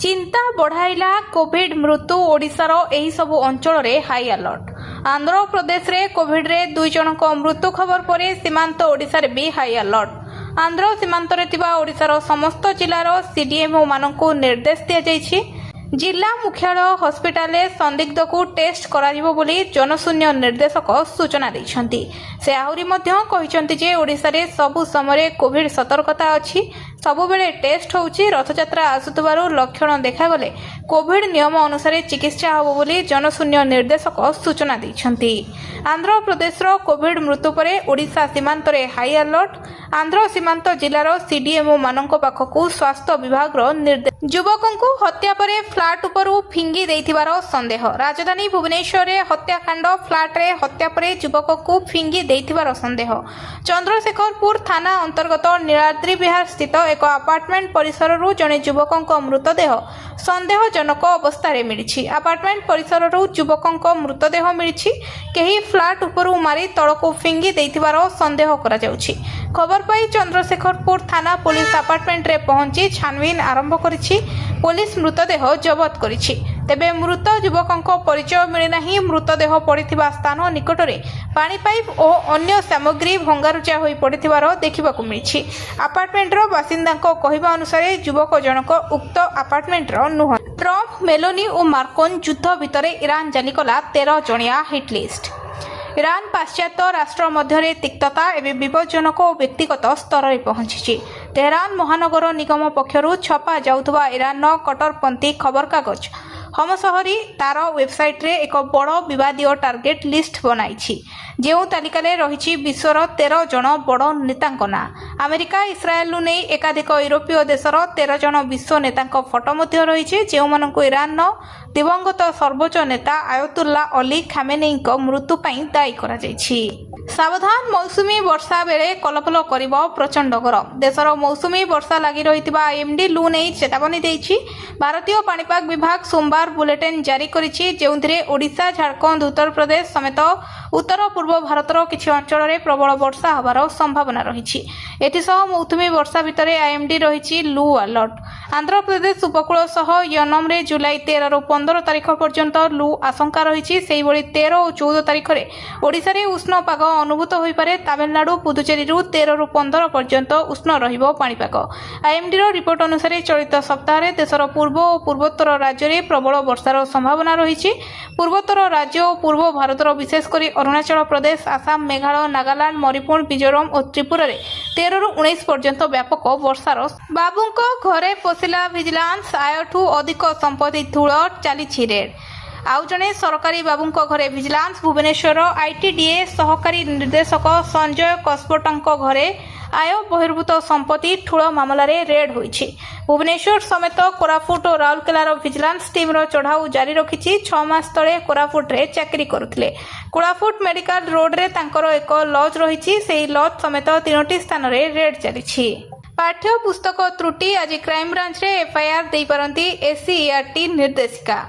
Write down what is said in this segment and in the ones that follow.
चिंता बढ़ाइला कोविड मृत्यु ओडिशार एही सबु अंचल रे हाई अलर्ट। आंध्र प्रदेश रे कोविड रे 2 जनक मृत्यु खबर पर सीमांत ओडिशा रे भी हाई अलर्ट। आंध्र सीमांत रे थिबा ओडिशार समस्त जिलार सीडीएमओ मानकु निर्देश दिया जायछि। जिला मुख्यालय हस्पिटाल संदिग्ध को टेस्ट कराजिबो बोली जनशून्य निर्देशक सूचना दैछंती। से आहुरी मध्य कहिसंती जे ओडिशा रे सबु समय कोविड सतर्कता अछि, सबु बेले टेस्ट होउछि। रथयात्रा आसुतबारु लक्षण देखागले कोविड नियम अनुसार चिकित्सा होबो बोली जनशून्य निर्देशक सूचना दैछंती। आंध्र प्रदेश रो कोविड मृत्यु परे ओडिशा सीमांत रे हाई अलर्ट। आंध्र सीमांत जिलार सीडीएमओ मानक पाखकु स्वास्थ्य विभाग रो निर्देश। युवकंकु हत्या परे फ्लाट उपरु फिंगी देथिबार संदेह। राजधानी भुवनेश्वर रे हत्याकांड। फ्लाट रे हत्या परे युवकंकु फिंगी देथिबार संदेह। चंद्रशेखरपुर थाना अंतर्गत नीलाद्री विहार स्थित एक अपार्टमेंट परिसर रु जने युवकंक मृतदेह संदेहजनक अवस्था रे मिलिछि। अपार्टमेंट परिसर रु युवकंक मृतदेह मिलिछि। केही फ्लाट उपरु मारी तळकु फिंगी देथिबार संदेह करा जाउछि। खबर पाई चंद्रशेखरपुर थाना पुलिस अपार्टमेंट रे पहुंची छानबीन आरंभ करिछि। पुलिस मृतदेह जबत करिछि। तेबे मृत युवकंक परिचय मिले नाही। मृतदेह पड़िथिबा स्थान निकटरे पानी पाइप और अन्य सामग्री भंगारुजा होई पड़िथिबार देखिबाकू मिलिछि। अपार्टमेंट रो बासिंदाक कहिबा अनुसार युवक जनक उक्त अपार्टमेंट रो नुह। ट्रम्प, मेलोनी और मार्कोन युद्ध भितरे ईरान जारी कला 13 जणिया हिट लिस्ट। ईरान पाश्चात्य राष्ट्र मध्य तिक्तता एवं विपज्जनक और व्यक्तिगत स्तर में पहुंची। तेहरान महानगर निगम पक्षरु छपा जाउथबा ईरान कट्टरपंथी खबर कागज हमसहरी तार वेबसाइट रे एक बड़ विवादीय टार्गेट लिस्ट बनाई। जो तालिका रही विश्वर 13 जन बड़ नेतांक ना। अमेरिका इस्राएल नहीं एकाधिक यूरोपीय देशर 13 जन विश्व नेतांक फोटो मध्य रही। जो ईरान दिवंगत सर्वोच्च नेता आयतुल्ला अली खामेनेई मृत्यु दायी करा जायछि। सावधान मौसुमी वर्षा बेले कलकल करिब प्रचंड गरम। देशर मौसुमी वर्षा लगी रही आईएमडी लू नहीं चेतावनी देछि। भारतीय पाणीपाग विभाग सोमवार बुलेटिन जारी करिछि, जेउथिरे ओडिशा, झारखंड, उत्तर प्रदेश समेत उत्तर पूर्व भारतर किछि अंचल में प्रबल वर्षा होबार संभावना रही। एथिसह मौसुमी वर्षा भितर आईएमडी रही लू अलर्ट। आंध्र प्रदेश उपकूल सह यनम रे जुलाई 13 रु 15 तारिख पर्यंत लू आशंका रही। से 13 और 14 तारिख में ओडिशा रे उष्ण पाग अनुभूत हो पारे। तमिलनाडु, पुदुचेरी 13 रु 15 पर्यंत उष्ण रहिबो पाणीपाग। आईएमडी रो रिपोर्ट अनुसार चलित सप्ताह देशर पूर्व और पूर्वोत्तर राज्य में प्रबल वर्षार संभावना रही। पूर्वोत्तर राज्य और पूर्व भारतर विशेषकर अरुणाचल प्रदेश, आसाम, मेघालय, नागालैंड, मणिपुर, मिजोरम और त्रिपुरा रे 13 रु 19 पर्यंत व्यापक वर्षार। बाबूंक घरे पशिला विजिलेंस, आयठू अधिक संपत्ति ठूल चली रेड। आउ जने सरकारी बाबूंक घरे विजिलेंस। भुवनेश्वर आईटीडीए सहकारी निर्देशक संजय कसपटंक घरे आय बहिर्भूत संपत्ति ठूल मामला रे रेड होईछि। भुवनेश्वर समेत कोरापुट और राउरकेलार विजिलेंस टीम रो चढ़ाऊ जारी रखिछि। 6 मास तले कोरापुट रे चाकरी करुथिले। कोरापुट मेडिकल रोड रे तांकर एक लॉज रहिछि। सेही लॉज समेत 3टी स्थान रे रेड चलिछि। पाठ्य पुस्तक त्रुटि आज क्राइम ब्रांच रे एफआईआर देई परंती एससीईआरटी निर्देशिका।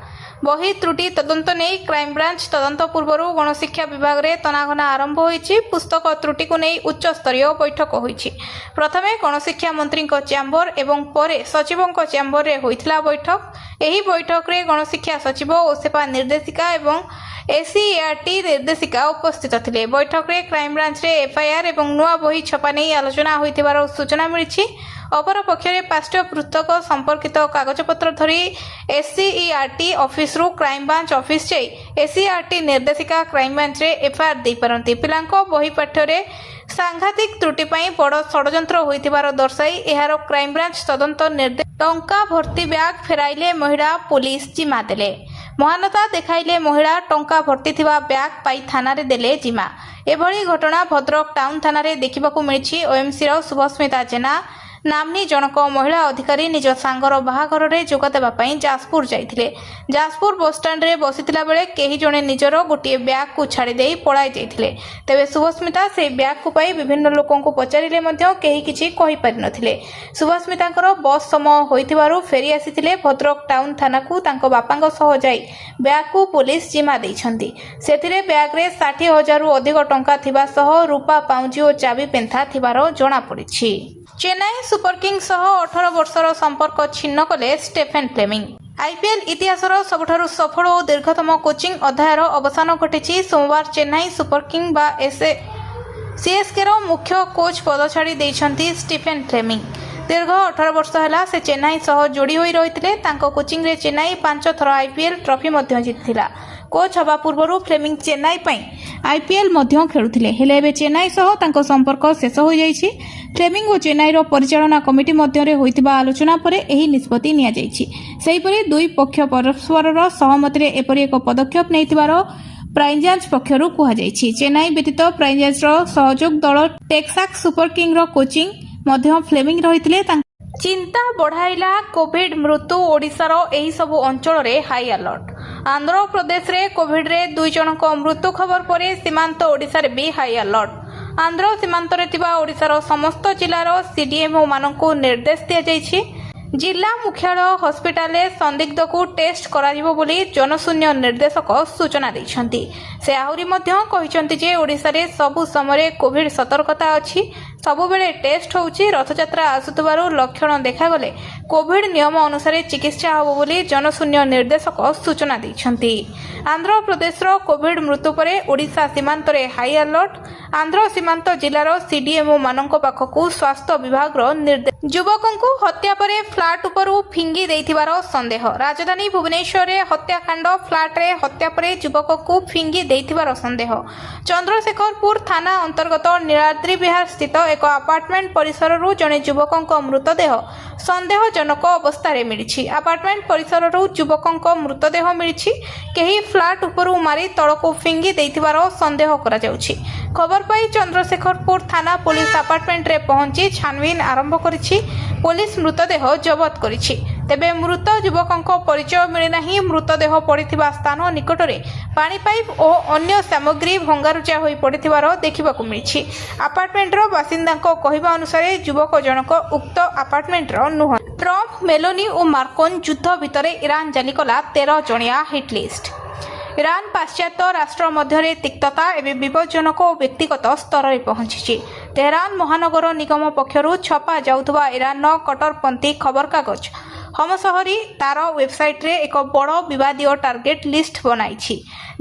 बही त्रुटि तदंत नहीं क्राइम ब्रांच तदंत पूर्व गणशिक्षा विभाग रे तनाघना आरंभ होईछि। पुस्तक त्रुटि को नहीं उच्च स्तरीय बैठक होईछि। प्रथमे गणशिक्षा मंत्री चैम्बर एवं परे सचिवों चैम्बर रे होइथिला बैठक। एही बैठक रे गणशिक्षा सचिव और सेवा निर्देशिका एवं एससीईआरटी निर्देशिका उपस्थित थिले। बैठक रे क्राइम ब्रांच रे एफआईआर एवं नुआ बही छपा नहीं आलोचना होइथिबार सूचना मिलिछि। अपर पक्षरे पाठ्य पुस्तक संपर्कित कागजपत्र धरी एससीईआरटी ऑफिस रु क्राइम ब्रांच ऑफिस जाई एससीईआरटी निर्देशिका क्राइम ब्रांच रे एफआईआर दे पारंती। पिलांको बही पाठ्य रे सांघातिक त्रुटि पई बड़ षडयंत्र होइथिबार दर्शाई एहार क्राइम ब्रांच तदंत निर्देश। टंका भर्ती बैग फेराइले महिला, पुलिस जिम्मा देले। महानता देखाइले महिला, टंका भर्ती थिबा बैग पाई थाना रे देले जिम्मा। एभली घटना भद्रक टाउन थाना रे देखिबाकू मिलिछि। ओएमसी रो शुभस्मिता जेना नामनी जनक महिला अधिकारी निज सांगर बाहाघर रे जोग देबा पई जाजपुर जाइथिले। जाजपुर बस स्टैंड रे बसिथिला बेले केही जणे निजर गोटे बैग को छाड़ी देई पळाई जाइथिले। तेबे शुभस्मिता से बैग को पाई विभिन्न लोकों को पचारिले मध्य केही किछि कहि पारि नथिले। शुभस्मितांकर बस समय होइथिबारु फेरी आसीथिले। भद्रक टाउन थाना को तांको बापांग सह जाई बैग को पुलिस जिम्मा दैछंती। सेथिरे बैग रे 60,000 रु अधिक टंका थिबा सह रूपा पाउंजी और चाबी पेंथा थिबार जणा पड़िछि। ଚେନ୍ନାଇ ସୁପର କିଙ୍ଗ୍ସ ସହ 18 ବର୍ଷର ସମ୍ପର୍କ ଛିନ୍ନ କଲେ ଷ୍ଟେଫେନ୍ ଫ୍ଲେମିଂ। ଆଇପିଏଲ୍ ଇତିହାସର ସବୁଠାରୁ ସଫଳ ଓ ଦୀର୍ଘତମ କୋଚିଂ ଅଧ୍ୟାୟର ଅବସାନ ଘଟିଛି। ସୋମବାର ଚେନ୍ନାଇ ସୁପର କିଙ୍ଗ ବା ସିଏସ୍କେର ମୁଖ୍ୟ କୋଚ୍ ପଦ ଛାଡ଼ି ଦେଇଛନ୍ତି ଷ୍ଟେଫେନ୍ ଫ୍ଲେମିଂ। ଦୀର୍ଘ 18 ବର୍ଷ ହେଲା ସେ ଚେନ୍ନାଇ ସହ ଯୋଡ଼ି ହୋଇ ରହିଥିଲେ। ତାଙ୍କ କୋଚିଂରେ ଚେନ୍ନାଇ 5 ଥର ଆଇପିଏଲ୍ ଟ୍ରଫି ମଧ୍ୟ ଜିତିଥିଲା। କୋଚ୍ ହେବା ପୂର୍ବରୁ ଫ୍ଲେମିଂ ଚେନ୍ନାଇ ପାଇଁ ଆଇପିଏଲ୍ ମଧ୍ୟ ଖେଳୁଥିଲେ, ହେଲେ ଏବେ ଚେନ୍ନାଇ ସହ ତାଙ୍କ ସମ୍ପର୍କ ଶେଷ ହୋଇଯାଇଛି। ଫ୍ଲେମିଂ ଓ ଚେନ୍ନାଇର ପରିଚାଳନା କମିଟି ମଧ୍ୟରେ ହୋଇଥିବା ଆଲୋଚନା ପରେ ଏହି ନିଷ୍ପତ୍ତି ନିଆଯାଇଛି। ସେହିପରି ଦୁଇ ପକ୍ଷ ପରସ୍ପରର ସହମତିରେ ଏପରି ଏକ ପଦକ୍ଷେପ ନେଇଥିବାର ପ୍ରାଇଜାନ୍ସ ପକ୍ଷରୁ କୁହାଯାଇଛି। ଚେନ୍ନାଇ ବ୍ୟତୀତ ପ୍ରାଇଜାନ୍ସର ସହଯୋଗ ଦଳ ଟେକ୍ସାସ୍ ସୁପର କିଙ୍ଗର କୋଚିଂ ମଧ୍ୟ ଫ୍ଲେମିଂ ରହିଥିଲେ। ଚିନ୍ତା ବଢ଼ାଇଲା କୋଭିଡ୍ ମୃତ୍ୟୁ। ଓଡ଼ିଶାର ଏହି ସବୁ ଅଞ୍ଚଳରେ ହାଇ ଆଲର୍ଟ। ଆନ୍ଧ୍ରପ୍ରଦେଶରେ କୋଭିଡ୍ରେ 2 ଜଣଙ୍କ ମୃତ୍ୟୁ ଖବର ପରେ ସୀମାନ୍ତ ଓଡ଼ିଶାରେ ବି ହାଇ ଆଲର୍ଟ। ଆନ୍ଧ୍ର ସୀମାନ୍ତରେ ଥିବା ଓଡ଼ିଶାର ସମସ୍ତ ଜିଲ୍ଲାର ସିଡିଏମ୍ଓମାନଙ୍କୁ ନିର୍ଦ୍ଦେଶ ଦିଆଯାଇଛି। ଜିଲ୍ଲା ମୁଖ୍ୟାଳୟ ହସ୍ପିଟାଲରେ ସନ୍ଦିଗ୍ଧକୁ ଟେଷ୍ଟ କରାଯିବ ବୋଲି ଜନଶୂନ୍ୟ ନିର୍ଦ୍ଦେଶକ ସୂଚନା ଦେଇଛନ୍ତି। ସେ ଆହୁରି ମଧ୍ୟ କହିଛନ୍ତି ଯେ ଓଡ଼ିଶାରେ ସବୁ ସମୟରେ କୋଭିଡ୍ ସତର୍କତା ଅଛି, ସବୁବେଳେ ଟେଷ୍ଟ ହେଉଛି। ରଥଯାତ୍ରା ଆସୁଥିବାରୁ ଲକ୍ଷଣ ଦେଖାଗଲେ କୋଭିଡ୍ ନିୟମ ଅନୁସାରେ ଚିକିତ୍ସା ହେବ ବୋଲି ଜନଶୂନ୍ୟ ନିର୍ଦ୍ଦେଶକ ସୂଚନା ଦେଇଛନ୍ତି। ଆନ୍ଧ୍ରପ୍ରଦେଶର କୋଭିଡ୍ ମୃତ୍ୟୁ ପରେ ଓଡ଼ିଶା ସୀମାନ୍ତରେ ହାଇ ଆଲର୍ଟ। ଆନ୍ଧ୍ର ସୀମାନ୍ତ ଜିଲ୍ଲାର ସିଡିଏମ୍ଓମାନଙ୍କ ପାଖକୁ ସ୍ୱାସ୍ଥ୍ୟ ବିଭାଗର ନିର୍ଦ୍ଦେଶ। ଯୁବକଙ୍କୁ ହତ୍ୟା ପରେ ଫ୍ଲାଟ୍ ଉପରୁ ଫିଙ୍ଗି ଦେଇଥିବାର ସନ୍ଦେହ। ରାଜଧାନୀ ଭୁବନେଶ୍ୱରରେ ହତ୍ୟାକାଣ୍ଡ। ଫ୍ଲାଟ୍ରେ ହତ୍ୟା ପରେ ଯୁବକକୁ ଫିଙ୍ଗି ଦେଇଥିବାର ସନ୍ଦେହ। ଚନ୍ଦ୍ରଶେଖରପୁର ଥାନା ଅନ୍ତର୍ଗତ ନୀଳାଦ୍ରି ବିହାର ସ୍ଥିତ ଏକ ଆପାର୍ଟମେଣ୍ଟ ପରିସରରୁ ଜଣେ ଯୁବକଙ୍କ ମୃତଦେହ ସନ୍ଦେହଜନକ ଅବସ୍ଥାରେ ମିଳିଛି। ଆପାର୍ଟମେଣ୍ଟ ପରିସରରୁ ଯୁବକଙ୍କ ମୃତଦେହ ମିଳିଛି। କେହି ଫ୍ଲାଟ୍ ଉପରୁ ମାରି ତଳକୁ ଫିଙ୍ଗି ଦେଇଥିବାର ସନ୍ଦେହ କରାଯାଉଛି। ଖବର ପାଇ ଚନ୍ଦ୍ରଶେଖରପୁର ଥାନା ପୋଲିସ ଆପାର୍ଟମେଣ୍ଟରେ ପହଞ୍ଚି ଛାନଭିନ ଆରମ୍ଭ କରିଛି। ପୋଲିସ ମୃତଦେହ ଜବତ କରିଛି। ତେବେ ମୃତ ଯୁବକଙ୍କ ପରିଚୟ ମିଳିନାହିଁ। ମୃତଦେହ ପଡ଼ିଥିବା ସ୍ଥାନ ନିକଟରେ ପାଣି ପାଇପ୍ ଓ ଅନ୍ୟ ସାମଗ୍ରୀ ଭଙ୍ଗାରୁଜା ହୋଇ ପଡ଼ିଥିବାର ଦେଖିବାକୁ ମିଳିଛି। ଆପାର୍ଟମେଣ୍ଟର ବାସିନ୍ଦାଙ୍କ କହିବା ଅନୁସାରେ ଯୁବକ ଜଣକ ଉକ୍ତ ଆପାର୍ଟମେଣ୍ଟର ନୁହନ୍ତି। ଟ୍ରମ୍ପ, ମେଲୋନି ଓ ମାର୍କୋନ୍ ଯୁଦ୍ଧ ଭିତରେ ଇରାନ ଜାରି କଲା 13 ଜଣିଆ ହିଟ୍ ଲିଷ୍ଟ। ଇରାନ ପାଶ୍ଚାତ୍ୟ ରାଷ୍ଟ୍ର ମଧ୍ୟରେ ତିକ୍ତତା ଏବେ ବିପଜ୍ଜନକ ଓ ବ୍ୟକ୍ତିଗତ ସ୍ତରରେ ପହଞ୍ଚିଛି। ତେହରାନ ମହାନଗର ନିଗମ ପକ୍ଷରୁ ଛପା ଯାଉଥିବା ଇରାନର କଟ୍ଟରପନ୍ଥୀ ଖବରକାଗଜ ହମଶହରୀ ତାର ୱେବସାଇଟ୍ରେ ଏକ ବଡ଼ ବିବାଦୀୟ ଟାର୍ଗେଟ୍ ଲିଷ୍ଟ ବନାଇଛି,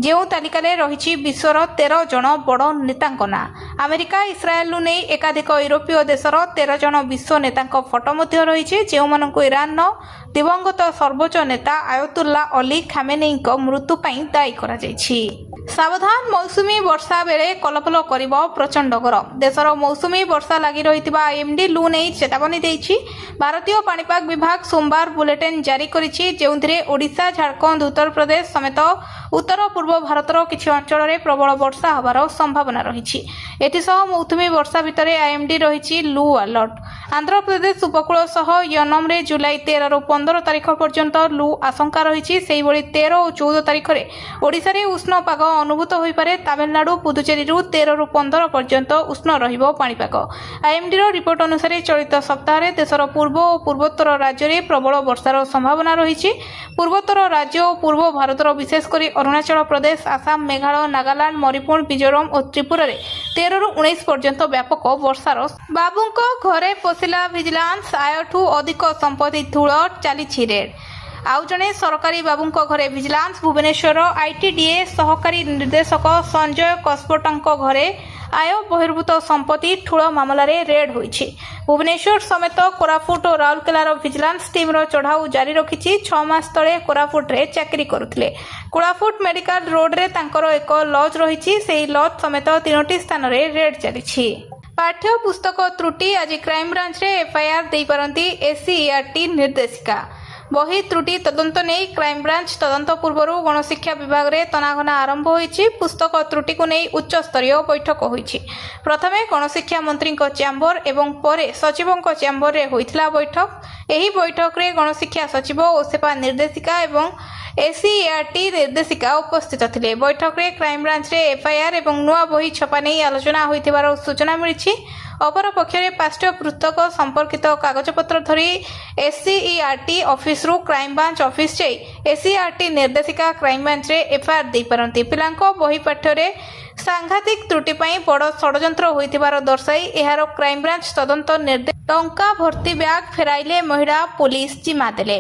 ଯେଉଁ ତାଲିକାରେ ରହିଛି ବିଶ୍ୱର 13 ଜଣ ବଡ଼ ନେତାଙ୍କ ନାଁ। ଆମେରିକା, ଇସ୍ରାଏଲରୁ ନେଇ ଏକାଧିକ ୟୁରୋପୀୟ ଦେଶର 13 ଜଣ ବିଶ୍ୱ ନେତାଙ୍କ ଫଟୋ ମଧ୍ୟ ରହିଛି, ଯେଉଁମାନଙ୍କୁ ଇରାନର ଦିବଂଗତ ସର୍ବୋଚ୍ଚ ନେତା ଆୟତୁଲ୍ଲା ଅଲି ଖାମେନେଇଙ୍କ ମୃତ୍ୟୁ ପାଇଁ ଦାୟୀ କରାଯାଇଛି। ସାବଧାନ, ମୌସୁମୀ ବର୍ଷା ବେଳେ କଲକଲ କରିବ ପ୍ରଚଣ୍ଡ ଗରମ। ଦେଶର ମୌସୁମୀ ବର୍ଷା ଲାଗି ରହିଥିବା ଆଇଏମ୍ଡି ଲୁ ନେଇ ଚେତାବନୀ ଦେଇଛି। ଭାରତୀୟ ପାଣିପାଗ ବିଭାଗ ସୋମବାର ବୁଲେଟିନ୍ ଜାରି କରିଛି, ଯେଉଁଥିରେ ଓଡ଼ିଶା, ଝାଡ଼ଖଣ୍ଡ, ଉତ୍ତରପ୍ରଦେଶ ସମେତ ଉତ୍ତର ପୂର୍ବ ଭାରତର କିଛି ଅଞ୍ଚଳରେ ପ୍ରବଳ ବର୍ଷା ହେବାର ସମ୍ଭାବନା ରହିଛି। ଏଥିସହ ମୌସୁମୀ ବର୍ଷା ଭିତରେ ଆଇଏମ୍ଡି ରହିଛି ଲୁ ଆଲର୍ଟ। ଆନ୍ଧ୍ରପ୍ରଦେଶ ଉପକୂଳ ସହ ୟନମରେ ଜୁଲାଇ 13ରୁ 15 ତାରିଖ ପର୍ଯ୍ୟନ୍ତ ଲୁ ଆଶଙ୍କା ରହିଛି। ସେହିଭଳି 13 ଓ 14 ତାରିଖରେ ଓଡ଼ିଶାରେ ଉଷ୍ଣ ପାଗ ଅନୁଭୂତ ହୋଇପାରେ। ତାମିଲନାଡୁ, ପୁଦୁଚେରୀରୁ 13ରୁ 15 ପର୍ଯ୍ୟନ୍ତ ଉଷ୍ଣ ରହିବ ପାଣିପାଗ। ଆଇଏମ୍ଡିର ରିପୋର୍ଟ ଅନୁସାରେ ଚଳିତ ସପ୍ତାହରେ ଦେଶର ପୂର୍ବ ଓ ପୂର୍ବୋତ୍ତର ରାଜ୍ୟରେ ପ୍ରବଳ ବର୍ଷାର ସମ୍ଭାବନା ରହିଛି। ପୂର୍ବୋତ୍ତର ରାଜ୍ୟ ଓ ପୂର୍ବ ଭାରତର ବିଶେଷ କରି ଅରୁଣାଚଳ ପ୍ରଦେଶ, ଆସାମ, ମେଘାଳୟ, ନାଗାଲାଣ୍ଡ, ମଣିପୁର, ମିଜୋରାମ ଓ ତ୍ରିପୁରାରେ 13ରୁ 19 ପର୍ଯ୍ୟନ୍ତ ବ୍ୟାପକ ବର୍ଷାର। ବାବୁଙ୍କ ଘରେ ପଶିଲା ଭିଜିଲାନ୍ସ, ଆୟଠୁ ଅଧିକ ସମ୍ପତ୍ତି ଠୁଳ, ଚାଲିଛି ରେଡ୍। ଆଉ ଜଣେ ସରକାରୀ ବାବୁଙ୍କ ଘରେ ଭିଜିଲାନ୍ସ। ଭୁବନେଶ୍ୱରର ଆଇଟିଡିଏ ସହକାରୀ ନିର୍ଦ୍ଦେଶକ ସଞ୍ଜୟ କସ୍ପଟଙ୍କ ଘରେ ଆୟ ବହିର୍ଭୂତ ସମ୍ପତ୍ତି ଠୁଳ ମାମଲାରେ ରେଡ୍ ହୋଇଛି। ଭୁବନେଶ୍ୱର ସମେତ କୋରାପୁଟ ଓ ରାଉରକେଲାର ଭିଜିଲାନ୍ସ ଟିମ୍ର ଚଢ଼ାଉ ଜାରି ରଖିଛି। 6 ମାସ ତଳେ କୋରାପୁଟରେ ଚାକିରି କରୁଥିଲେ। କୋରାପୁଟ ମେଡିକାଲ ରୋଡ୍ରେ ତାଙ୍କର ଏକ ଲଜ୍ ରହିଛି। ସେହି ଲଜ୍ ସମେତ 3ଟି ସ୍ଥାନରେ ରେଡ୍ ଚାଲିଛି। ପାଠ୍ୟ ପୁସ୍ତକ ତ୍ରୁଟି, ଆଜି କ୍ରାଇମବ୍ରାଞ୍ଚରେ ଏଫ୍ଆଇଆର୍ ଦେଇପାରନ୍ତି ଏସ୍ସିଇଆର୍ଟି ନିର୍ଦ୍ଦେଶିକା। ବହି ତ୍ରୁଟି ତଦନ୍ତ ନେଇ କ୍ରାଇମବ୍ରାଞ୍ଚ ତଦନ୍ତ ପୂର୍ବରୁ ଗଣଶିକ୍ଷା ବିଭାଗରେ ତନାଘନା ଆରମ୍ଭ ହୋଇଛି। ପୁସ୍ତକ ତ୍ରୁଟିକୁ ନେଇ ଉଚ୍ଚସ୍ତରୀୟ ବୈଠକ ହୋଇଛି। ପ୍ରଥମେ ଗଣଶିକ୍ଷା ମନ୍ତ୍ରୀଙ୍କ ଚ୍ୟାମ୍ବର ଏବଂ ପରେ ସଚିବଙ୍କ ଚ୍ୟାମ୍ବରରେ ହୋଇଥିଲା ବୈଠକ। ଏହି ବୈଠକରେ ଗଣଶିକ୍ଷା ସଚିବ, ଓସେପା ନିର୍ଦ୍ଦେଶିକା ଏବଂ ଏସ୍ସିଇଆର୍ଟି ନିର୍ଦ୍ଦେଶିକା ଉପସ୍ଥିତ ଥିଲେ। ବୈଠକରେ କ୍ରାଇମବ୍ରାଞ୍ଚରେ ଏଫ୍ଆଇଆର୍ ଏବଂ ନୂଆ ବହି ଛପା ନେଇ ଆଲୋଚନା ହୋଇଥିବାର ସୂଚନା ମିଳିଛି। ଅପରପକ୍ଷରେ ପାଠ୍ୟ ପୁସ୍ତକ ସମ୍ପର୍କିତ କାଗଜପତ୍ର ଧରି ଏସ୍ସିଇଆର୍ଟି ଅଫିସରୁ କ୍ରାଇମବ୍ରାଞ୍ଚ ଅଫିସ ଯାଇ ଏସ୍ସିଇଆର୍ଟି ନିର୍ଦ୍ଦେଶିକା କ୍ରାଇମବ୍ରାଞ୍ଚରେ ଏଫ୍ଆଇଆର୍ ଦେଇପାରନ୍ତି। ପିଲାଙ୍କ ବହି ପାଠ୍ୟରେ ସାଂଘାତିକ ତ୍ରୁଟି ପାଇଁ ବଡ଼ ଷଡ଼ଯନ୍ତ୍ର ହୋଇଥିବାର ଦର୍ଶାଇ ଏହାର କ୍ରାଇମବ୍ରାଞ୍ଚ ତଦନ୍ତ ନିର୍ଦ୍ଦେଶ ଟଙ୍କା ଭର୍ତ୍ତି ବ୍ୟାଗ୍ ଫେରାଇଲେ ମହିଳା, ପୋଲିସ ଜିମା ଦେଲେ।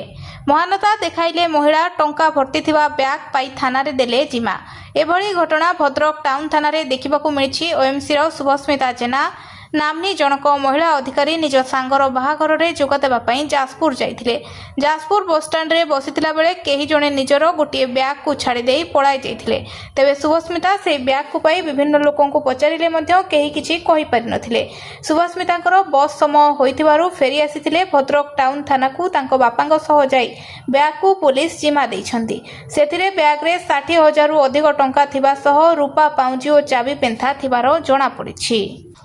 ମହାନତା ଦେଖାଇଲେ ମହିଳା, ଟଙ୍କା ଭର୍ତ୍ତି ଥିବା ବ୍ୟାଗ୍ ପାଇ ଥାନାରେ ଦେଲେ ଜିମା। ଏଭଳି ଘଟଣା ଭଦ୍ରକ ଟାଉନ ଥାନାରେ ଦେଖିବାକୁ ମିଳିଛି। ଓଏମସିର ଶୁଭସ୍ମିତା ଜେନା ନାମ୍ନୀ ଜଣକ ମହିଳା ଅଧିକାରୀ ନିଜ ସାଙ୍ଗର ବାହାଘରରେ ଯୋଗଦେବା ପାଇଁ ଯାଜପୁର ଯାଇଥିଲେ। ଯାଜପୁର ବସ୍ଷ୍ଟାଣ୍ଡରେ ବସିଥିଲା ବେଳେ କେହି ଜଣେ ନିଜର ଗୋଟିଏ ବ୍ୟାଗ୍କୁ ଛାଡ଼ିଦେଇ ପଳାଇ ଯାଇଥିଲେ। ତେବେ ଶୁଭସ୍ମିତା ସେହି ବ୍ୟାଗ୍କୁ ପାଇ ବିଭିନ୍ନ ଲୋକଙ୍କୁ ପଚାରିଲେ ମଧ୍ୟ କେହି କିଛି କହିପାରିନଥିଲେ। ଶୁଭସ୍ମିତାଙ୍କର ବସ୍ ସମୟ ହୋଇଥିବାରୁ ଫେରି ଆସିଥିଲେ ଭଦ୍ରକ ଟାଉନ ଥାନାକୁ ତାଙ୍କ ବାପାଙ୍କ ସହ ଯାଇ ବ୍ୟାଗ୍କୁ ପୋଲିସ ଜିମା ଦେଇଛନ୍ତି। ସେଥିରେ ବ୍ୟାଗ୍ରେ 60,000ରୁ ଅଧିକ ଟଙ୍କା ଥିବା ସହ ରୂପା ପାଉଁଜି ଓ ଚାବି ପେନ୍ଥା ଥିବାର ଜଣାପଡ଼ିଛି।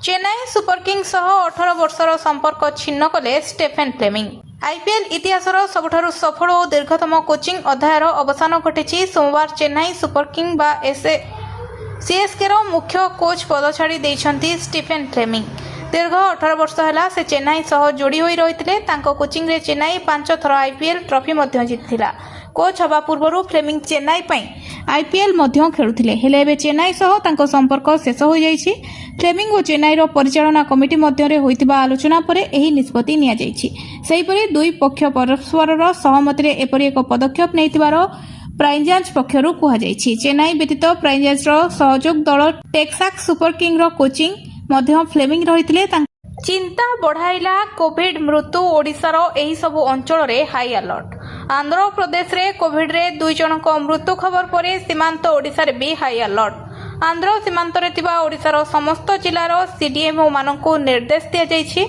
ଚେନ୍ନାଇ ସୁପର କିଙ୍ଗସ୍ ସହ 18 ବର୍ଷର ସମ୍ପର୍କ ଛିନ୍ନ କଲେ ଷ୍ଟେଫେନ୍ ଫ୍ଲେମିଂ। ଆଇପିଏଲ୍ ଇତିହାସର ସବୁଠାରୁ ସଫଳ ଓ ଦୀର୍ଘତମ କୋଚିଂ ଅଧ୍ୟାୟର ଅବସାନ ଘଟିଛି। ସୋମବାର ଚେନ୍ନାଇ ସୁପର କିଙ୍ଗସ୍ ବା ସିଏସ୍କେର ମୁଖ୍ୟ କୋଚ୍ ପଦ ଛାଡ଼ି ଦେଇଛନ୍ତି ଷ୍ଟେଫେନ୍ ଫ୍ଲେମିଂ। ଦୀର୍ଘ 18 ବର୍ଷ ହେଲା ସେ ଚେନ୍ନାଇ ସହ ଯୋଡ଼ି ହୋଇ ରହିଥିଲେ। ତାଙ୍କ କୋଚିଂରେ ଚେନ୍ନାଇ 5 ଥର ଆଇପିଏଲ୍ ଟ୍ରଫି ମଧ୍ୟ ଜିତିଥିଲା। କୋଚ୍ ହେବା ପୂର୍ବରୁ ଫ୍ଲେମିଂ ଚେନ୍ନାଇ ପାଇଁ ଆଇପିଏଲ୍ ମଧ୍ୟ ଖେଳୁଥିଲେ। ହେଲେ ଏବେ ଚେନ୍ନାଇ ସହ ତାଙ୍କ ସମ୍ପର୍କ ଶେଷ ହୋଇଯାଇଛି। ଫ୍ଲେମିଂ ଓ ଚେନ୍ନାଇର ପରିଚାଳନା କମିଟି ମଧ୍ୟରେ ହୋଇଥିବା ଆଲୋଚନା ପରେ ଏହି ନିଷ୍ପତ୍ତି ନିଆଯାଇଛି। ସେହିପରି ଦୁଇ ପକ୍ଷ ପରସ୍ପରର ସହମତିରେ ଏପରି ଏକ ପଦକ୍ଷେପ ନେଇଥିବାର ପ୍ରାଇଜାନ୍ସ ପକ୍ଷରୁ କୁହାଯାଇଛି। ଚେନ୍ନାଇ ବ୍ୟତୀତ ପ୍ରାଇଜାନ୍ସର ସହଯୋଗ ଦଳ ଟେକ୍ସାସ୍ ସୁପର କିଙ୍ଗର କୋଚିଂ ମଧ୍ୟ ଫ୍ଲେମିଂ ରହିଥିଲେ। ଚିନ୍ତା ବଢ଼ାଇଲା କୋଭିଡ୍ ମୃତ୍ୟୁ। ଓଡ଼ିଶାର ଏହିସବୁ ଅଞ୍ଚଳରେ ହାଇ ଆଲର୍ଟ। ଆନ୍ଧ୍ରପ୍ରଦେଶରେ କୋଭିଡ୍ରେ 2 ଜଣଙ୍କ ମୃତ୍ୟୁ ଖବର ପରେ ସୀମାନ୍ତ ଓଡ଼ିଶାରେ ବି ହାଇ ଆଲର୍ଟ। ଆନ୍ଧ୍ର ସୀମାନ୍ତରେ ଥିବା ଓଡ଼ିଶାର ସମସ୍ତ ଜିଲ୍ଲାର ସିଡିଏମ୍ଓମାନଙ୍କୁ ନିର୍ଦ୍ଦେଶ ଦିଆଯାଇଛି।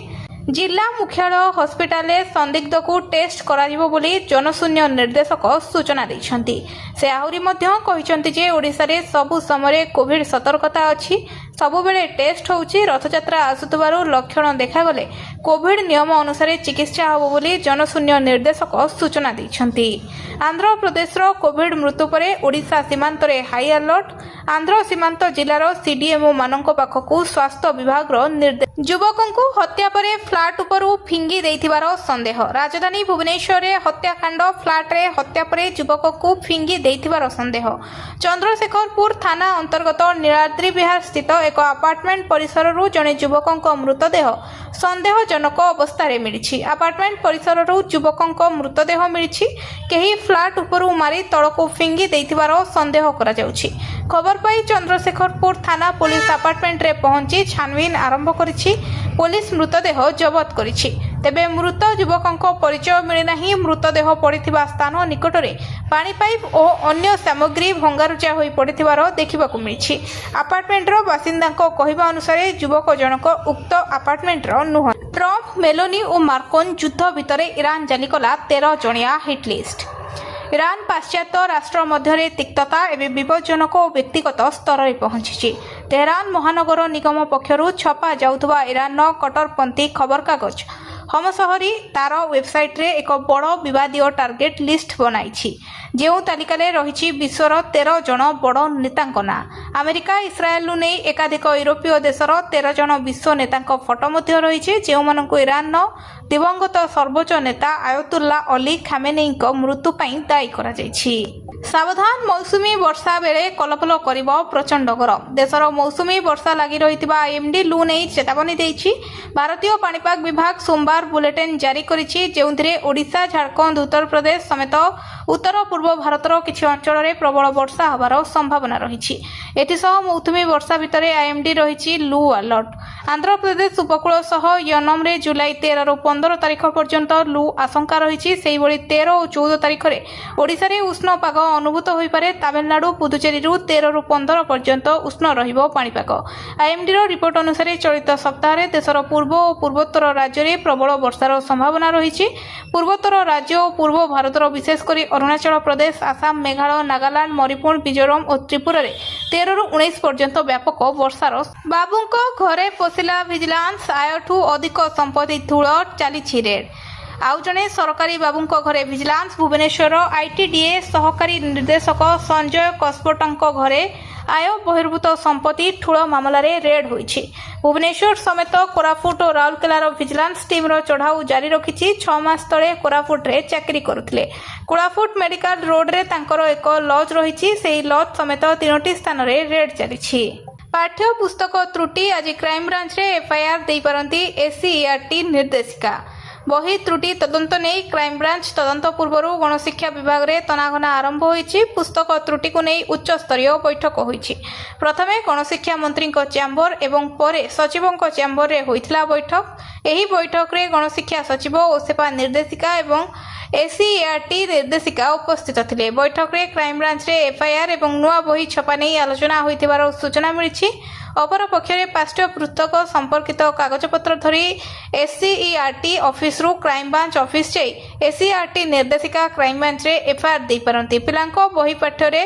ଜିଲ୍ଲା ମୁଖ୍ୟାଳୟ ହସ୍ପିଟାଲରେ ସନ୍ଦିଗ୍ଧକୁ ଟେଷ୍ଟ କରାଯିବ ବୋଲି ଜନଶୂନ୍ୟ ନିର୍ଦ୍ଦେଶକ ସୂଚନା ଦେଇଛନ୍ତି। ସେ ଆହୁରି ମଧ୍ୟ କହିଛନ୍ତି ଯେ ଓଡ଼ିଶାରେ ସବୁ ସମୟରେ କୋଭିଡ୍ ସତର୍କତା ଅଛି। ସବୁବେଳେ ଟେଷ୍ଟ ହେଉଛି। ରଥଯାତ୍ରା ଆସୁଥିବାରୁ ଲକ୍ଷଣ ଦେଖାଗଲେ କୋଭିଡ୍ ନିୟମ ଅନୁସାରେ ଚିକିତ୍ସା ହେବ ବୋଲି ଜନଶୂନ୍ୟ ନିର୍ଦ୍ଦେଶକ ସୂଚନା ଦେଇଛନ୍ତି। ଆନ୍ଧ୍ରପ୍ରଦେଶର କୋଭିଡ୍ ମୃତ୍ୟୁ ପରେ ଓଡ଼ିଶା ସୀମାନ୍ତରେ ହାଇ ଆଲର୍ଟ। ଆନ୍ଧ୍ର ସୀମାନ୍ତ ଜିଲ୍ଲାର ସିଡିଏମ୍ଓମାନଙ୍କ ପାଖକୁ ସ୍ୱାସ୍ଥ୍ୟ ବିଭାଗର ନିର୍ଦ୍ଦେଶ। ଯୁବକଙ୍କୁ ହତ୍ୟା ପରେ ଫ୍ଲାଟ୍ ଉପରୁ ଫିଙ୍ଗି ଦେଇଥିବାର ସନ୍ଦେହ। ରାଜଧାନୀ ଭୁବନେଶ୍ୱରରେ ହତ୍ୟାକାଣ୍ଡ। ଫ୍ଲାଟ୍ରେ ହତ୍ୟା ପରେ ଯୁବକକୁ ଫିଙ୍ଗି ଦେଇଥିବାର ସନ୍ଦେହ। ଚନ୍ଦ୍ରଶେଖରପୁର ଥାନା ଅନ୍ତର୍ଗତ ନୀଳାଦ୍ରି ବିହାର ସ୍ଥିତ ଏକ ଆପାର୍ଟମେଣ୍ଟ ପରିସରରୁ ଜଣେ ଯୁବକଙ୍କ ମୃତଦେହ ସନ୍ଦେହଜନକ ଅବସ୍ଥାରେ ମିଳିଛି। ଆପାର୍ଟମେଣ୍ଟ ପରିସରରୁ ଯୁବକଙ୍କ ମୃତଦେହ ମିଳିଛି। କେହି ଫ୍ଲାଟ୍ ଉପରୁ ମାରି ତଳକୁ ଫିଙ୍ଗି ଦେଇଥିବାର ସନ୍ଦେହ କରାଯାଉଛି। ଖବର ପାଇ ଚନ୍ଦ୍ରଶେଖରପୁର ଥାନା ପୋଲିସ ଆପାର୍ଟମେଣ୍ଟରେ ପହଞ୍ଚି ଛାନଭିନ୍ ଆରମ୍ଭ କରିଛି। ପୋଲିସ ମୃତଦେହ ଜବତ କରିଛି। ତେବେ ମୃତ ଯୁବକଙ୍କ ପରିଚୟ ମିଳିନାହିଁ। ମୃତଦେହ ପଡ଼ିଥିବା ସ୍ଥାନ ନିକଟରେ ପାଣି ପାଇପ୍ ଓ ଅନ୍ୟ ସାମଗ୍ରୀ ଭଙ୍ଗାରୁଜା ହୋଇ ପଡ଼ିଥିବାର ଦେଖିବାକୁ ମିଳିଛି। ଆପାର୍ଟମେଣ୍ଟର ବାସିନ୍ଦାଙ୍କ କହିବା ଅନୁସାରେ ଯୁବକ ଜଣକ ଉକ୍ତ ଆପାର୍ଟମେଣ୍ଟର ନୁହଁ। ଟ୍ରମ୍ପ, ମେଲୋନି ଓ ମାର୍କୋନ୍ ଯୁଦ୍ଧ ଭିତରେ ଇରାନ ଜାରି କଲା 13 ଜଣିଆ ହିଟ୍ ଲିଷ୍ଟ। ଇରାନ ପାଶ୍ଚାତ୍ୟ ରାଷ୍ଟ୍ର ମଧ୍ୟରେ ତିକ୍ତତା ଏବେ ବିପଜ୍ଜନକ ଓ ବ୍ୟକ୍ତିଗତ ସ୍ତରରେ ପହଞ୍ଚିଛି। ତେହରାନ ମହାନଗର ନିଗମ ପକ୍ଷରୁ ଛପା ଯାଉଥିବା ଇରାନର କଟ୍ଟରପନ୍ଥୀ ଖବରକାଗଜ ହମଶହରୀ ତାର ୱେବସାଇଟ୍ରେ ଏକ ବଡ଼ ବିବାଦୀୟ ଟାର୍ଗେଟ୍ ଲିଷ୍ଟ ବନାଇଛି। ଯେଉଁ ତାଲିକାରେ ରହିଛି ବିଶ୍ୱର 13 ଜଣ ବଡ଼ ନେତାଙ୍କ ନାଁ। ଆମେରିକା, ଇସ୍ରାଏଲରୁ ନେଇ ଏକାଧିକ ୟୁରୋପୀୟ ଦେଶର 13 ଜଣ ବିଶ୍ୱ ନେତାଙ୍କ ଫଟୋ ମଧ୍ୟ ରହିଛି, ଯେଉଁମାନଙ୍କୁ ଇରାନର ଦିବଂଗତ ସର୍ବୋଚ୍ଚ ନେତା ଆୟତୁଲ୍ଲା ଅଲି ଖାମେନେଇଙ୍କ ମୃତ୍ୟୁ ପାଇଁ ଦାୟୀ କରାଯାଇଛି। ସାବଧାନ, ମୌସୁମୀ ବର୍ଷା ବେଳେ କଲକଲ କରିବ ପ୍ରଚଣ୍ଡ ଗରମ। ଦେଶର ମୌସୁମୀ ବର୍ଷା ଲାଗି ରହିଥିବା ଆଇଏମ୍ଡି ଲୁ ନେଇ ଚେତାବନୀ ଦେଇଛି। ଭାରତୀୟ ପାଣିପାଗ ବିଭାଗ ସୋମବାର ବୁଲେଟିନ୍ ଜାରି କରିଛି, ଯେଉଁଥିରେ ଓଡ଼ିଶା, ଝାଡ଼ଖଣ୍ଡ, ଉତ୍ତରପ୍ରଦେଶ ସମେତ ଉତ୍ତର ପୂର୍ବ ଭାରତର କିଛି ଅଞ୍ଚଳରେ ପ୍ରବଳ ବର୍ଷା ହେବାର ସମ୍ଭାବନା ରହିଛି। ଏଥିସହ ମୌସୁମୀ ବର୍ଷା ଭିତରେ ଆଇଏମ୍ଡି ରହିଛି ଲୁ ଆଲର୍ଟ। ଆନ୍ଧ୍ରପ୍ରଦେଶ ଉପକୂଳ ସହ ୟନମରେ ଜୁଲାଇ 13ରୁ 15 ତାରିଖ ପର୍ଯ୍ୟନ୍ତ ଲୁ ଆଶଙ୍କା ରହିଛି। ସେହିଭଳି 13 ଓ 14 ତାରିଖରେ ଓଡ଼ିଶାରେ ଉଷ୍ଣ ପାଗ ଅନୁଭୂତ ହୋଇପାରେ। ତାମିଲନାଡୁ, ପୁଦୁଚେରୀରୁ 13ରୁ 15 ପର୍ଯ୍ୟନ୍ତ ଉଷ୍ଣ ରହିବ ପାଣିପାଗ। ଆଇଏମ୍ଡିର ରିପୋର୍ଟ ଅନୁସାରେ ଚଳିତ ସପ୍ତାହରେ ଦେଶର ପୂର୍ବ ଓ ପୂର୍ବୋତ୍ତର ରାଜ୍ୟରେ ପ୍ରବଳ ବର୍ଷାର ସମ୍ଭାବନା ରହିଛି। ପୂର୍ବୋତ୍ତର ରାଜ୍ୟ ଓ ପୂର୍ବ ଭାରତର ବିଶେଷ କରି ଅରୁଣାଚଳ ପ୍ରଦେଶ, ଆସାମ, ମେଘାଳୟ, ନାଗାଲାଣ୍ଡ, ମଣିପୁର, ମିଜୋରାମ ଓ ତ୍ରିପୁରାରେ 13ରୁ 19 ପର୍ଯ୍ୟନ୍ତ ବ୍ୟାପକ ବର୍ଷାର। ବାବୁଙ୍କ ଘରେ ପଶିଲା ଭିଜିଲାନ୍ସ, ଆୟଠୁ ଅଧିକ ସମ୍ପତ୍ତି ଠୁଳ, ଚାଲିଛି ରେଡ୍। ଆଉ ଜଣେ ସରକାରୀ ବାବୁଙ୍କ ଘରେ ଭିଜିଲାନ୍ସ। ଭୁବନେଶ୍ୱରର ଆଇଟିଡିଏ ସହକାରୀ ନିର୍ଦ୍ଦେଶକ ସଞ୍ଜୟ କସ୍ପଟଙ୍କ ଘରେ ଆୟ ବହିର୍ଭୂତ ସମ୍ପତ୍ତି ଠୁଳ ମାମଲାରେ ରେଡ୍ ହୋଇଛି। ଭୁବନେଶ୍ୱର ସମେତ କୋରାପୁଟ ଓ ରାଉରକେଲାର ଭିଜିଲାନ୍ସ ଟିମ୍ର ଚଢ଼ାଉ ଜାରି ରଖିଛି। 6 ମାସ ତଳେ କୋରାପୁଟରେ ଚାକିରି କରୁଥିଲେ। କୋରାପୁଟ ମେଡିକାଲ ରୋଡ୍ରେ ତାଙ୍କର ଏକ ଲଜ୍ ରହିଛି। ସେହି ଲଜ୍ ସମେତ 3ଟି ସ୍ଥାନରେ ରେଡ୍ ଚାଲିଛି। पाठ्य पुस्तक त्रुटि आज क्राइमब्रांच रे एफआईआर दे पारंती एससीईआरटी निर्देशिका। बही त्रुटि तदंत नहीं क्राइमब्रांच तदंत पूर्व गणशिक्षा विभाग में तनाघना आरंभ होईछि। पुस्तक त्रुटि को नहीं उच्च स्तरीय बैठक होईछि। प्रथमे गणशिक्षा मंत्री चैम्बर एवं परे सचिवों चैम्बर रे होइथिला बैठक। एही बैठक रे गणशिक्षा सचिव ओसेपा निर्देशिका एवं एससीईआरटी निर्देशिका उपस्थित थिले। बैठक रे क्राइमब्रांच रे एफआईआर एवं नुआ बही छपा नहीं आलोचना होइथिबार सूचना मिलिछि। अपर पक्षरे पाठ्य पुस्तक संपर्कित कागजपत्र धरी एससीईआरटी ऑफिस रु क्राइमब्रांच ऑफिस जाई एससीईआरटी निर्देशिका क्राइमब्रांच रे एफआईआर दे पारंती। पिलांको बही पाठ्य रे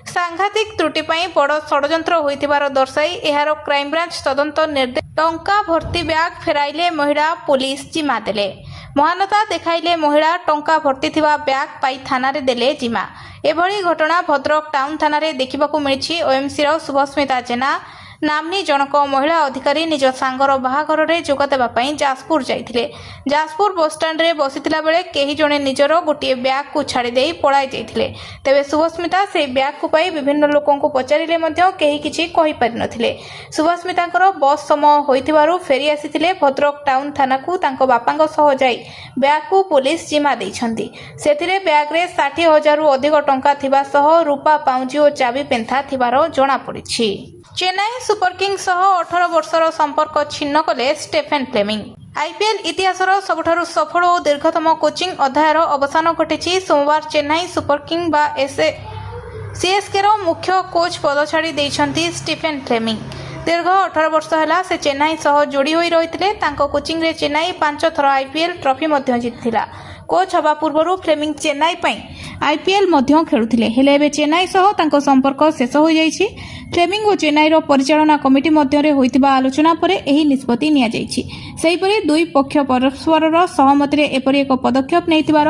सांघातिक त्रुटि पई बड़ षडयंत्र होइथिबार दर्शाई एहार क्राइमब्रांच तदंत निर्देश टंका भर्ती बैग फेराइले महिला पुलिस जिम्मा देले। महानता देखाइले महिला टंका भर्ती थिबा बैग पाई थाना रे देले जिम्मा। एभली घटना भद्रक टाउन थाना रे देखिबाकू मिलिछि। ओएमसी रो शुभस्मिता जेना नामनी जनक महिला अधिकारी निज सांगर बाहाघर रे जोग देबा पई जाजपुर जाइथिले। जाजपुर बस स्टैंड रे बसिथिला बेले केही जणे निजर गोटे बैग को छाड़ी देई पळाई जाइथिले। तेबे शुभस्मिता से बैग को पाई विभिन्न लोकों को पचारिले मध्य केही किछि कहि पारि नथिले। शुभस्मितांकर बस समय होइथिबारु फेरी आसीथिले भद्रक टाउन थाना को तांको बापांग सह जाई बैग को पुलिस जिम्मा दैछंती। सेथिरे बैग रे 60,000 रु अधिक टंका थिबा सह रूपा पाउंजी और चाबी पेंथा थिबार जणा पड़िछि। चेन्नई सुपर किंग्स सह 18 वर्षर संपर्क छिन्न कले स्टेफेन फ्लेमिंग। आईपीएल इतिहासर सबुठारु सफल और दीर्घतम कोचिंग अध्यायर अवसान घटिछि। सोमवार चेन्नई सुपर किंग बा सीएसके रो मुख्य कोच पद छाड़ी देइछंती स्टीफेन फ्लेमिंग। दीर्घ 18 वर्ष है से चेन्नई सह जोड़ी होई रहिथिले। तांको कोचिंग रे चेन्नई 5 थर आईपीएल ट्रॉफी मध्य जीतिथिला। कोच हवा पूर्व फ्लेमिंग चेन्नई पई आईपीएल मध्य खेलुथिले हेले एबे चेन्नई सह तांको संपर्क शेष हो जाइछि। फ्लेमिंग और चेन्नई रो परिचालना कमिटी मध्य रे होइतिबा आलोचना परे एही निष्पत्ति निया जाइछि। सेहिपरि दुई पक्ष परस्परर सहमति रे एपरि एक पदक्षेप नेइतिबार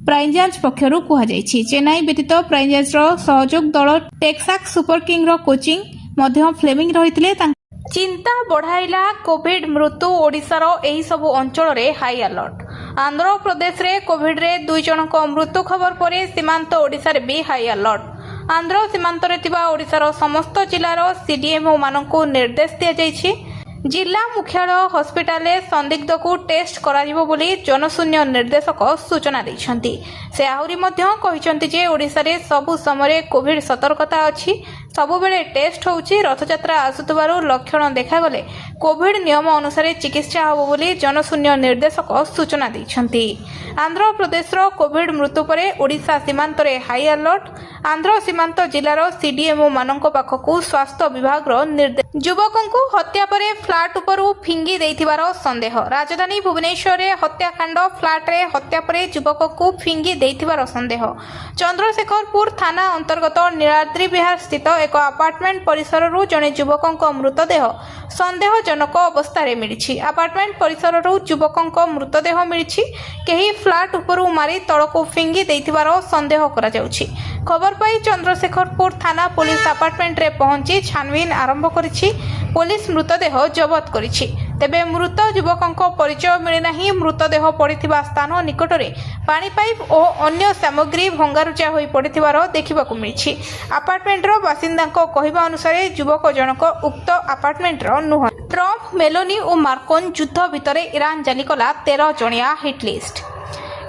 प्राइजांच पक्षरु कुहा जाइछि। चेन्नई व्यतीत प्राइजांच रो सहयोग दल टेक्सास सुपर किंग रो कोचिंग मध्य फ्लेमिंग रहिथिले। चिंता बढ़ाइला कोविड मृत्यु। ओडिशार एही सबु अंचल रे हाई अलर्ट। आंध्र प्रदेश रे कोविड रे 2 जनक मृत्यु खबर परे सीमांत ओडिशा रे भी हाई अलर्ट। आंध्र सीमांत रे तिबा ओडिशार समस्त जिल्लार सीडीएमओ मानकु निर्देश दिया जाइछि। जिला मुख्यालय हस्पिटाल संदिग्ध को टेस्ट कराजिबो बोली जनशून्य निर्देशक सूचना दैछंती। से आहुरी मध्य कहिसंती जे ओडिशा रे सबु समय कोविड सतर्कता अछि। सबु बेले टेस्ट होउछि। रथयात्रा आसुतबारु लक्षण देखागले कोविड नियम अनुसार चिकित्सा होबो बोली जनशून्य निर्देशक सूचना दैछंती। आंध्र प्रदेश रो कोविड मृत्यु परे ओडिशा सीमांत रे हाई अलर्ट। आंध्र सीमांत जिल्लार सीडीएमओ मानक पाखकु स्वास्थ्य विभाग रो निर्देश। युवकों को हत्या परे फ्लाट उपरु फिंगी देइथिबार संदेह। राजधानी भुवनेश्वर रे हत्याकांड। फ्लाट रे हत्या परे युवक को फिंगी देइथिबार संदेह। चंद्रशेखरपुर थाना अंतर्गत नीलाद्री विहार स्थित एक अपार्टमेंट परिसर रु जने युवकों मृतदेह संदेहजनक अवस्था रे मिलिछि। अपार्टमेंट परिसर रु युवकों मृतदेह मिलिछि। केही फ्लाट उपरु मारी तळको फिंगी देइथिबार संदेह करा जाउछि। खबर पाई चंद्रशेखरपुर थाना पुलिस अपार्टमेंट रे पहुंची छानबीन आरंभ करिछि। पुलिस मृतदेह जबत करिछि। तेबे मृत युवकों परिचय मिले नाही। मृतदेह पड़िथिबा स्थान निकटरे पानी पाइप और अन्य सामग्री भंगारुजा होई पड़िथिबार देखिबाकू मिलिछि। अपार्टमेंट रो बासिंदाको कहिबा अनुसार युवक जनक उक्त अपार्टमेंट रो नुह। ट्रम्प मेलोनी और मार्कोन युद्ध भितरे ईरान जारी कला 13 जणिया हिट लिस्ट।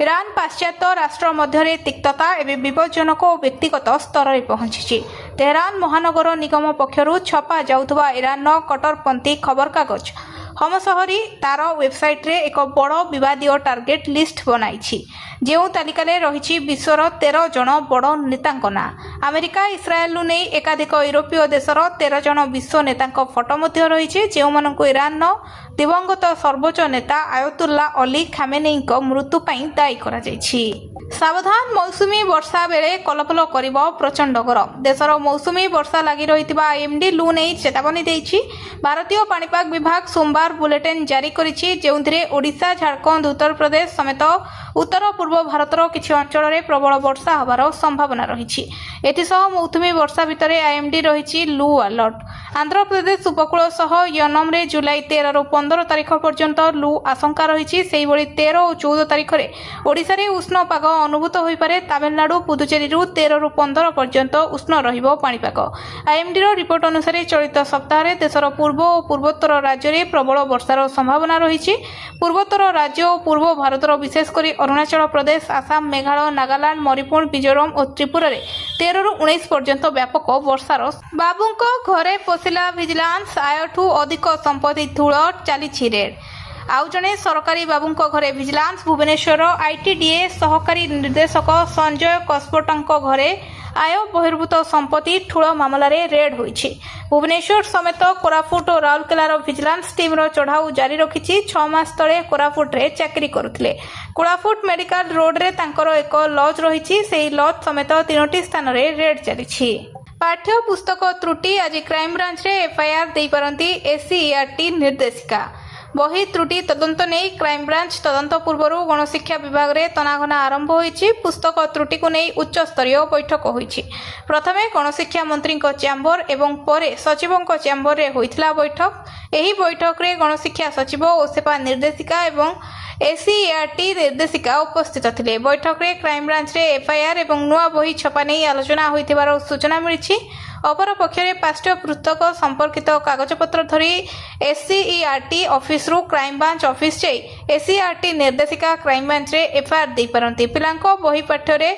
ईरान पाश्चात्य राष्ट्र मध्य तिक्तता एवं विपज्जनक और व्यक्तिगत स्तर में पहुंची। तेहरान महानगर निगम पक्षरु छपा जाउथबा ईरान कट्टरपंथी खबर कागज हमसहरी तार वेबसाइट रे एक बड़ विवादीय टार्गेट लिस्ट बनाई। जो तालिका रही विश्वर 13 जन बड़ नेता ना। अमेरिका इस्राएल नहीं एकाधिक यूरोपीय देशर 13 जन विश्व नेता फोटो मध्य रही। जो ईरान दिवंगत सर्वोच्च नेता आयतुल्ला अली खामेनेई मृत्यु दायी करा जायछि। सावधान मौसुमी वर्षा बेले कलकल करिब प्रचंड गरम। देशर मौसुमी वर्षा लगी रही आईएमडी लू नहीं चेतावनी देछि। भारतीय पाणीपाग विभाग सोमवार बुलेटिन जारी करिछि। जेउथिरे ओडिशा झारखंड उत्तर प्रदेश समेत उत्तर पूर्व भारतर किछि अंचल में प्रबल वर्षा होबार संभावना रही। एथिसह मौसुमी वर्षा भितर आईएमडी रही लू अलर्ट। आंध्र प्रदेश उपकूल सह यनम रे जुलाई 13 रु 15 तारिख पर्यंत लू आशंका रही। 13 और 14 तारिख में ओडिशा रे उष्ण पाग अनुभूत हो पारे। तमिलनाडु पुदुचेरी 13 रु 15 पर्यंत उष्ण रहिबो पाणीपाग। आईएमडी रिपोर्ट अनुसार चलित सप्ताह में देशर पूर्व और पूर्वोत्तर राज्य में प्रबल वर्षार संभावना रही। पूर्वोत्तर राज्य और पूर्व भारतर विशेषकर अरुणाचल प्रदेश, आसाम, मेघालय, नागालैंड, मणिपुर, मिजोरम और त्रिपुरा रे 13 रु 19 पर्यंत व्यापक वर्षार। बाबूंको घरे पशिला विजिलेंस, आयठू अधिक संपत्ति ठूल चली रेड। आउ जड़े सरकारी बाबूंको घरे विजिलेंस। भुवनेश्वर आईटीडीए सहकारी निर्देशक संजय कसपटंको घरे आय बहिर्भूत संपत्ति ठूल मामला रे रेड होईछि। भुवनेश्वर समेत कोरापुट और राउरकेलार विजिलेंस टीम चढ़ाऊ जारी रखिछि। 6 मास तले कोरापुट रे चाकरी करुथिले। कोरापुट मेडिकल रोड रे तांकर एक लॉज रहिछि। सेही लॉज समेत 3टी स्थान रे रेड चलिछि। पाठ्य पुस्तक त्रुटि आज क्राइम ब्रांच रे एफआईआर दे पारंती एससीईआरटी निर्देशिका। बही त्रुटि तदंत नहीं क्राइम ब्रांच तदंत पूर्व गणशिक्षा विभाग रे तनाघना आरंभ होईछि। पुस्तक त्रुटि को नहीं उच्च स्तरीय बैठक होईछि। प्रथमे गणशिक्षा मंत्री चैम्बर एवं परे सचिवों चैम्बर रे होइथिला बैठक। एही बैठक रे गणशिक्षा सचिव और सेवा निर्देशिका एवं एससीईआरटी निर्देशिका उपस्थित थिले। बैठक रे क्राइम ब्रांच रे एफआईआर एवं नुआ बही छपा नहीं आलोचना होइथिबार सूचना मिलिछि। अपर पक्षरे पाठ्य पुस्तक संपर्कित कागजपत्र धरी एससीईआरटी ऑफिस रु क्राइम ब्रांच ऑफिस जाई एससीईआरटी निर्देशिका क्राइम ब्रांच रे एफआईआर दे पारंती। पिलांको बही पाठ्य रे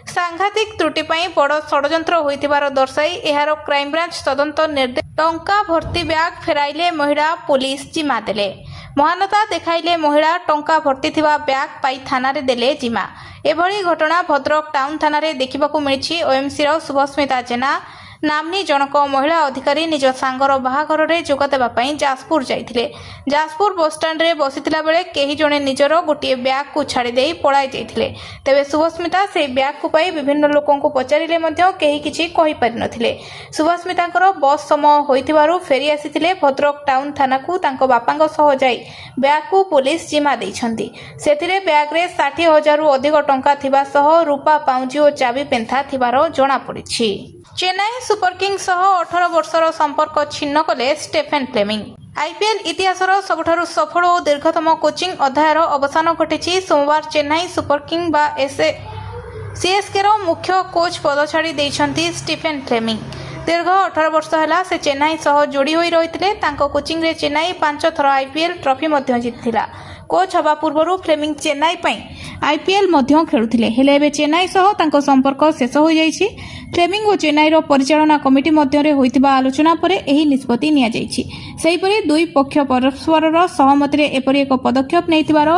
सांघातिक त्रुटि पई बड़ षडयंत्र होइथिबार दर्शाई एहार क्राइम ब्रांच तदंत निर्देश। टंका भर्ती बैग फेराइले महिला, पुलिस जिम्मा देले। महानता देखाइले महिला, टंका भर्ती थिबा बैग पाई थाना रे देले जिम्मा। एभली घटना भद्रक टाउन थाना रे देखिबाकू मिलिछि। ओएमसी रो शुभस्मिता जेना नामनी जनक महिला अधिकारी निज सांगर बाहाघर रे जोग देबा पई जाजपुर जाइथिले। जाजपुर बस स्टैंड रे बसिथिला बेले केही जणे निजर गोटिए बैग को छाड़ी देई पळाई जाइथिले। तेबे शुभस्मिता से बैग को पाई विभिन्न लोकों को पचारिले मध्य केही किछि कहि पारि नथिले। शुभस्मितांकर बस समय होइथिबारु फेरी आसिथिले। भद्रक टाउन थाना को तांको बापांग सह जाई बैग को पुलिस जिम्मा दैछंती। सेथिरे बैग रे 60,000 रु अधिक टंका थिबा सह रूपा पाउंजी और चाबी पेंथा थिबार जणा पड़िछि। चेन्नई सुपर किंग्स सह 18 वर्षर संपर्क छिन्न कले स्टेफेन फ्लेमिंग। आईपीएल इतिहासर सबुठारु सफल और दीर्घतम कोचिंग अध्यायर अवसान घटिछि। सोमवार चेन्नई सुपर किंग बा सीएसके रो मुख्य कोच पद छाड़ी देइछंती स्टीफेन फ्लेमिंग। दीर्घ 18 वर्ष है से चेन्नई सह जोड़ी होई रहिथिले। तांको कोचिंग रे चेन्नई 5 थर आईपीएल ट्रॉफी मध्य जीतिथिला। कोच हवा पूर्व फ्लेमिंग चेन्नई पई आईपीएल मध्य खेलुथिले। हेले एबे चेन्नई सह तांको संपर्क शेष हो जाइछि। फ्लेमिंग और चेन्नई रो परिचालना कमिटी मध्य रे होइतिबा आलोचना परे एही निष्पत्ति निया जाइछि। सेहिपरि दुई पक्ष परस्परर सहमति रे एपरि एक पदक्षेप नेइतिबार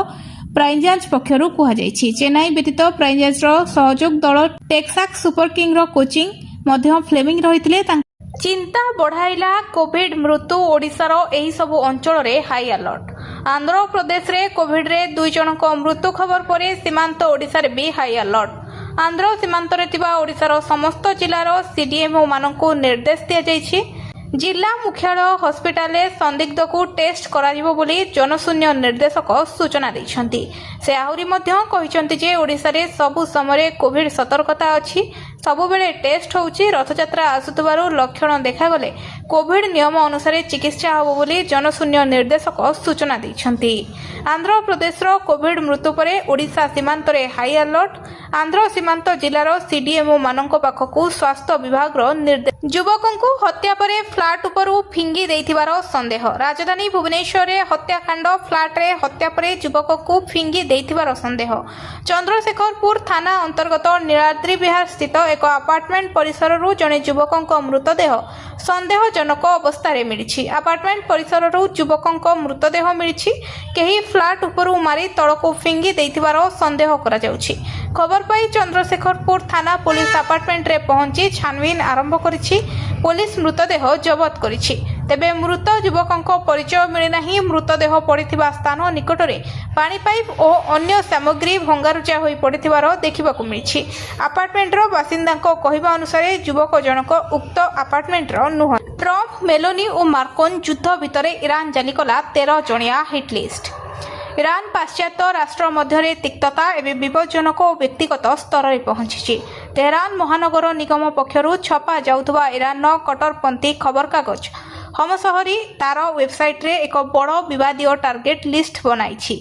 प्राइजांस पक्षरु कुहा जाइछि। चेन्नई व्यतीत प्राइजांस रो सहयोग दल टेक्सास सुपर किंग रो कोचिंग मध्य फ्लेमिंग रहिथिले। चिंता बढ़ाइला कोविड मृत्यु। ओडिशार एही सबु अंचल रे हाई अलर्ट। आंध्र प्रदेश रे कोविड रे 2 जनक मृत्यु खबर परे सीमांत ओडिशा रे भी हाई अलर्ट। आंध्र सीमांत रे तिबा ओडिशार समस्त जिल्लार सीडीएमओ मानकु निर्देश दिया जाइछि। जिला मुख्यालय हस्पिटाल संदिग्ध को टेस्ट कराजिबो बोली जनशून्य निर्देशक सूचना दैछंती। से आहुरी मध्य कहिसंती जे ओडिशा रे सबु समय कोविड सतर्कता अछि। सबु बेले टेस्ट होउछि। रथयात्रा आसुतबारु लक्षण देखागले कोविड नियम अनुसार चिकित्सा होबो बोली जनशून्य निर्देशक सूचना दैछंती। आंध्र प्रदेश रो कोविड मृत्यु परे ओडिशा सीमांत रे हाई अलर्ट। आंध्र सीमांत जिल्लार सीडीएमओ मानक पाखकु स्वास्थ्य विभाग रो निर्देश। युवकंकु हत्या परे फ्लाट उपरु फिंगी देइथिबार संदेह। राजधानी भुवनेश्वर रे हत्याकांड। फ्लाट रे हत्या परे युवकंकु फिंगी देइथिबार संदेह। चंद्रशेखरपुर थाना अंतर्गत नीलाद्री विहार स्थित एक अपार्टमेंट परिसर रु जने युवकंक मृतदेह संदेहजनक अवस्था रे मिलिछि। अपार्टमेंट परिसर रु युवकंक मृतदेह मिलिछि। केही फ्लाट उपरु मारी तळको फिंगी देइथिबार संदेह करा जाउछि। खबर पाई चंद्रशेखरपुर थाना पुलिस अपार्टमेंट रे पहुंची छानबीन आरंभ करिछि। पुलिस मृतदेह जबत करिछि। तेबे मृत युवकंक परिचय मिली नाही। मृतदेह पड़िथिबा स्थान निकटरे पानी पाइप और अन्य सामग्री भंगारुजा होई पड़िथिबार देखिबाकू मिलिछि। अपार्टमेंट रो बासिंदाक कहिबा अनुसार युवक जनक उक्त अपार्टमेंट रो नुह। ट्रम्प, मेलोनी और मार्कोन युद्ध भितरे ईरान जाली कला 13 जणिया हिट लिस्ट। ଇରାନ ପାଶ୍ଚାତ୍ୟ ରାଷ୍ଟ୍ର ମଧ୍ୟରେ ତିକ୍ତତା ଏବେ ବିପଜ୍ଜନକ ଓ ବ୍ୟକ୍ତିଗତ ସ୍ତରରେ ପହଞ୍ଚିଛି। ତେହରାନ ମହାନଗର ନିଗମ ପକ୍ଷରୁ ଛପା ଯାଉଥିବା ଇରାନର କଟ୍ଟରପନ୍ଥୀ ଖବରକାଗଜ ହମଶହରୀ ତାର ୱେବସାଇଟ୍ରେ ଏକ ବଡ଼ ବିବାଦୀୟ ଟାର୍ଗେଟ ଲିଷ୍ଟ ବନାଇଛି,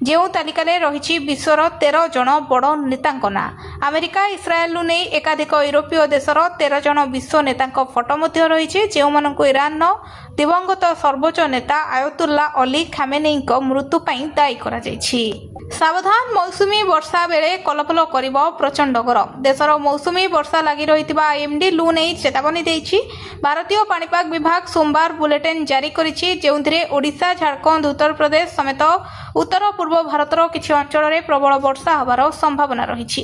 ଯେଉଁ ତାଲିକାରେ ରହିଛି ବିଶ୍ୱର 13 ଜଣ ବଡ଼ ନେତାଙ୍କ ନାଁ। ଆମେରିକା ଇସ୍ରାଏଲରୁ ନେଇ ଏକାଧିକ ୟୁରୋପୀୟ ଦେଶର 13 ଜଣ ବିଶ୍ୱ ନେତାଙ୍କ ଫଟୋ ମଧ୍ୟ ରହିଛି, ଯେଉଁମାନଙ୍କୁ ଇରାନର ଦିବଂଗତ ସର୍ବୋଚ୍ଚ ନେତା ଆୟତୁଲ୍ଲା ଅଲି ଖାମେନେଇଙ୍କ ମୃତ୍ୟୁ ପାଇଁ ଦାୟୀ କରାଯାଇଛି। ସାବଧାନ, ମୌସୁମୀ ବର୍ଷା ବେଳେ କଲକଲ କରିବ ପ୍ରଚଣ୍ଡ ଗରମ। ଦେଶର ମୌସୁମୀ ବର୍ଷା ଲାଗି ରହିଥିବା ଆଇଏମ୍ଡି ଲୁ ନେଇ ଚେତାବନୀ ଦେଇଛି। ଭାରତୀୟ ପାଣିପାଗ ବିଭାଗ ସୋମବାର ବୁଲେଟିନ୍ ଜାରି କରିଛି, ଯେଉଁଥିରେ ଓଡ଼ିଶା, ଝାଡ଼ଖଣ୍ଡ, ଉତ୍ତରପ୍ରଦେଶ ସମେତ ଉତ୍ତର ପୂର୍ବ ଭାରତର କିଛି ଅଞ୍ଚଳରେ ପ୍ରବଳ ବର୍ଷା ହେବାର ସମ୍ଭାବନା ରହିଛି।